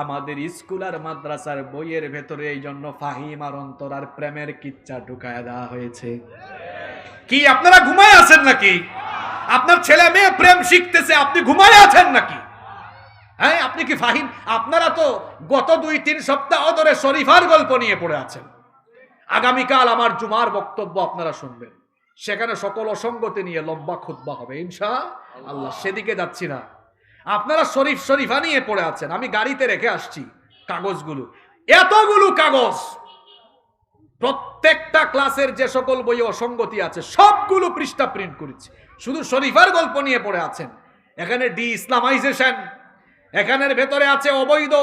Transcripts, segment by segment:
আমাদের স্কুল আর মাদ্রাসার বইয়ের ভেতরে এই জন্য ফাহিম আর অন্তর আর প্রেমের কিচ্ছা ঢুকায়া দেওয়া হয়েছে। কি আপনারা ঘুমায় আছেন নাকি? আপনার ছেলে মেয়ে প্রেম শিখতেছে, আপনি ঘুমায় আছেন নাকি? হ্যাঁ, আপনি কি ফাহিম? আপনারা তো গত 2-3 সপ্তাহ ধরে শরীফার গল্প নিয়ে পড়ে আছেন। আগামীকাল আমার জুমার বক্তব্য আপনারা শুনবেন, সেখানে সকল অসঙ্গতি নিয়ে লম্বা খুতবা হবে ইনশাআল্লাহ। সেদিকে যাচ্ছি না, আপনারা শরীফা নিয়ে পড়ে আছেন। আমি গাড়িতে রেখে আসছি কাগজগুলো, এতগুলো কাগজ, প্রত্যেকটা ক্লাসের যে সকল বই অসঙ্গতি আছে সবগুলো পৃষ্ঠা প্রিন্ট করেছি। শুধু শরীফার গল্প নিয়ে পড়ে আছেন। এখানে ডি ইসলামাইজেশন, এখানের ভেতরে আছে অবৈধ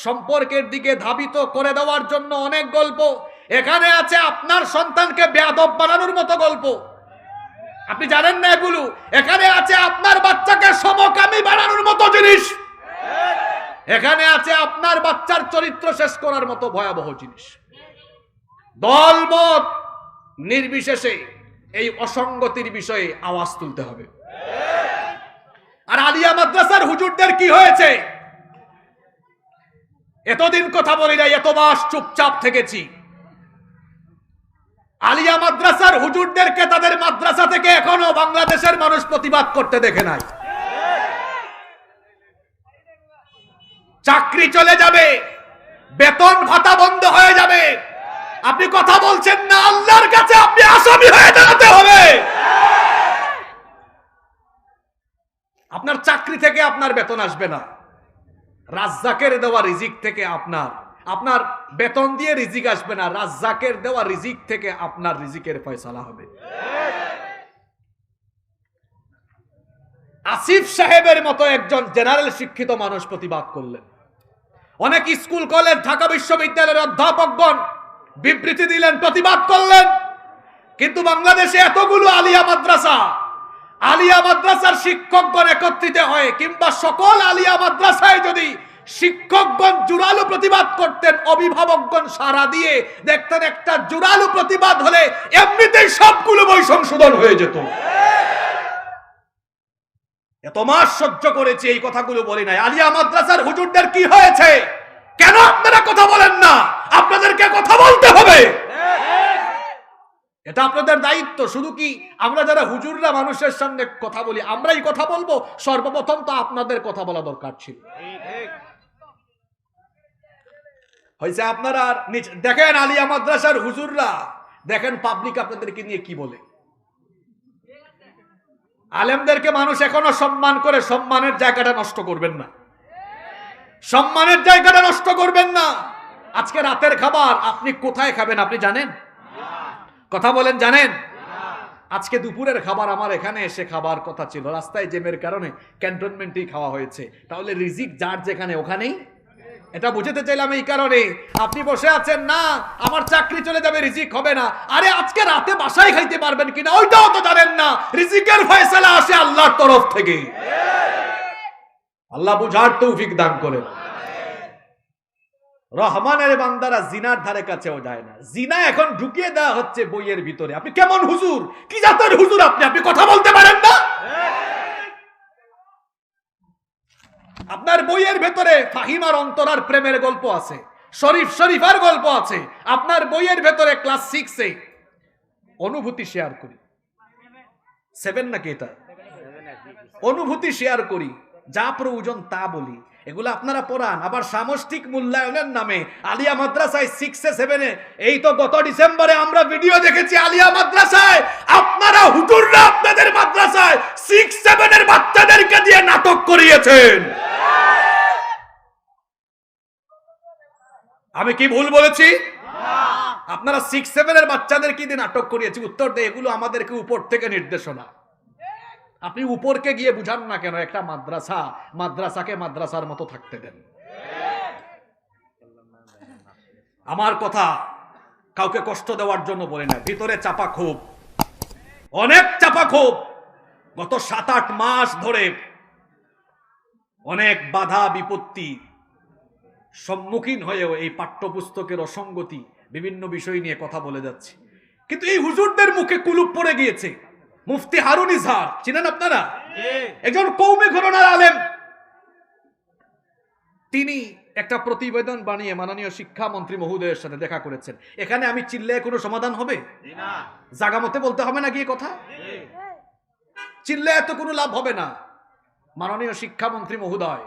সম্পর্কের দিকে ধাবিত করে দেওয়ার জন্য অনেক গল্প, এখানে আছে আপনার সন্তানকে বেয়াদব বানানোর মতো গল্প, আপনি জানেন না এগুলো। এখানে আছে আপনার বাচ্চাকে সমকামী বানানোর মতো জিনিস, এখানে আছে আপনার বাচ্চার চরিত্র শেষ করার মতো ভয়াবহ জিনিস। দলমত নির্বিশেষে এই অসঙ্গতির বিষয়ে আওয়াজ তুলতে হবে। আর আলিয়া মাদ্রাসার হুজুরদের কি হয়েছে? এতদিন কথা বলি নাই, এত মাস চুপচাপ থেকেছি। আলিয়া মাদ্রাসার হুজুরদেরকে তাদের মাদ্রাসা থেকে এখনো বাংলাদেশের মানুষ প্রতিবাদ করতে দেখে নাই। চাকরি চলে যাবে, বেতন ভাতা বন্ধ হয়ে যাবে, আপনি কথা বলছেন না, আল্লাহর কাছে আপনি আসামি হয়ে দাঁড়াতে হবে। আপনার চাকরি থেকে আপনার বেতন আসবে না, রাজ্জাকের দেওয়া রিজিক থেকে আপনার বেতন দিয়ে রিজিক আসবে না, রাজ্জাকের দেওয়া রিজিক থেকে আপনার রিজিকের ফয়সালা হবে। আসিফ সাহেবের মতো একজন জেনারেল শিক্ষিত মানুষ প্রতিবাদ করলেন। অনেক স্কুল কলেজ, ঢাকা বিশ্ববিদ্যালয়ের অধ্যাপকগণ বিবৃতি দিলেন, প্রতিবাদ করলেন। কিন্তু বাংলাদেশে এতগুলো আলিয়া মাদ্রাসার শিক্ষকগণ একত্রিত হয়ে, কিংবা সকল আলিয়া মাদ্রাসায় যদি শিক্ষকগণ জোরালো প্রতিবাদ করতেন, অভিভাবকগণ সারা দিয়ে দেখতেন, একটা জোরালো প্রতিবাদ হলে এমনিতেই সবগুলো বই সংশোধন হয়ে যেত। এত মাস সহ্য করেছি, এই কথাগুলো বলি নাই। আলিয়া মাদ্রাসার হুজুরদের কি হয়েছে? কেন আপনারা কথা বলেন না? আপনাদেরকে কথা বলতে হবে, এটা আপনাদের দায়িত্ব। শুধু কি আমরা যারা হুজুররা মানুষের সামনে কথা বলি আমরাই কথা বলবো? সর্বপ্রথম তো আপনাদের কথা বলা দরকার ছিল। হয়েছে আপনারা দেখেন, আলিয়া মাদ্রাসার হুজুররা দেখেন পাবলিক আপনাদেরকে নিয়ে কি বলে। আলেমদেরকে মানুষ এখনো সম্মান করে, সম্মানের জায়গাটা নষ্ট করবেন না, সম্মানের জায়গাটা নষ্ট করবেন না। আজকে রাতের খাবার আপনি কোথায় খাবেন আপনি জানেন? কথা বলেন, জানেন? আজকে দুপুরের খাবার আমার এখানে এসে খাবার কথা ছিল, রাস্তায় জ্যামের কারণে ক্যান্টনমেন্টেই খাওয়া হয়েছে। তাহলে রিজিক যার যেখানে ওখানেই, এটা বুঝতে চাইলাম এই কারণে। আপনি বসে আছেন না, আমার চাকরি চলে যাবে, রিজিক হবে না। আরে আজকে রাতে বাসায় খাইতে পারবেন কিনা ওইটাও তো জানেন না। রিজিকের ফয়সালা আসে আল্লাহর তরফ থেকে। আল্লাহ বুঝার তৌফিক দান করেন। রহমানের বান্দারা জিনার ধারে কাছেও যায় না। জিনা এখন ঢুকিয়ে দেওয়া হচ্ছে বইয়ের ভিতরে। আপনি কেমন হুজুর, কি জাতের হুজুর আপনি কথা বলতে পারেন না? আপনার বইয়ের ভেতরে ফাহিম আর অন্তরার প্রেমের গল্প আছে, শরীফার গল্প আছে। আপনার বইয়ের ভেতরে ক্লাস 6-এ অনুভূতি শেয়ার করি, 7 নাকি এটা, অনুভূতি শেয়ার করি, যা প্রয়োজন তা বলি, এগুলো আপনারা পড়ান। আবার সামষ্টিক মূল্যায়নের নামে আলিয়া মাদ্রাসায় 6-7-এ, এই তো গত ডিসেম্বরে আমরা ভিডিও দেখেছি আলিয়া মাদ্রাসায় আপনারা হুজুররা আপনাদের মাদ্রাসায় 6-7-এর বাচ্চাদেরকে দিয়ে নাটক করিয়েছেন। আমি কি ভুল বলেছি? আপনারা 6-7-এর বাচ্চাদেরকে দিয়ে নাটক করিয়েছি। উত্তর দেয়, এগুলো আমাদেরকে উপর থেকে নির্দেশনা। আপনি উপরকে গিয়ে বুঝান না কেন? একটা মাদ্রাসাকে মাদ্রাসার মতো থাকতে দেন। আমার কথা কাউকে কষ্ট দেওয়ার জন্য বলি না, ভিতরে চাপা ক্ষোভ, অনেক চাপা ক্ষোভ। গত 7-8 মাস ধরে অনেক বাধা বিপত্তি সম্মুখীন হয়েও এই পাঠ্যপুস্তকের অসঙ্গতি, বিভিন্ন বিষয় নিয়ে কথা বলে যাচ্ছি। কিন্তু এই হুজুরদের মুখে কুলুপ পড়ে গিয়েছে। মুফতি হারুন ইজহার চিনেন আপনারা? একজন কওমি ঘরানার আলেম। তিনি একটা প্রতিবেদন বানিয়ে মাননীয় শিক্ষামন্ত্রী মহোদয়ের সাথে দেখা করেছেন। এখানে আমি চিল্লায় কোনো সমাধান হবে? জাগা মতে বলতে হবে না গিয়ে কথা? চিল্লায় এত কোনো লাভ হবে না। মাননীয় শিক্ষামন্ত্রী মহোদয়,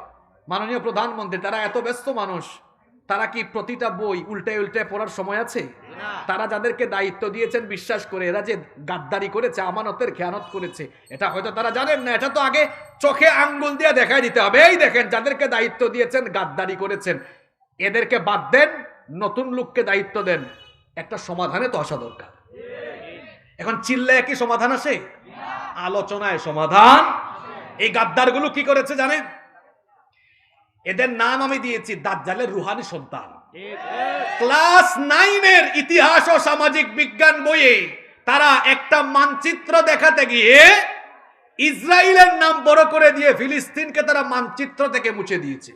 মাননীয় প্রধানমন্ত্রী, তারা এত ব্যস্ত মানুষ, তারা কি প্রতিটা বই উল্টে উল্টে পড়ার সময় আছে? তারা যাদেরকে দায়িত্ব দিয়েছেন বিশ্বাস করে এরা যে গাদ্দারি করেছে, আমানতের খেয়ানত করেছে, এটা হয়তো তারা জানেন না। এটা তো আগে চোখে আঙ্গুল দিয়ে দেখাই দিতে হবে, এই দেখেন যাদেরকে দায়িত্ব দিয়েছেন গাদ্দারি করেছেন, এদেরকে বাদ দেন, নতুন লোককে দায়িত্ব দেন। একটা সমাধানে তো আসা দরকার। এখন চিল্লায় কি সমাধান আসে? আলোচনায় সমাধান। এই গাদ্দারগুলো কি করেছে জানেন? এদের নাম আমি দিয়েছি দাজ্জালের রুহানি সন্তান। ক্লাস 9 এর ইতিহাস ও সামাজিক বিজ্ঞান বইয়ে তারা একটা মানচিত্র দেখাতে গিয়ে ইসরায়েলের নাম বড় করে দিয়ে ফিলিস্তিনকে তারা মানচিত্র থেকে মুছে দিয়েছে।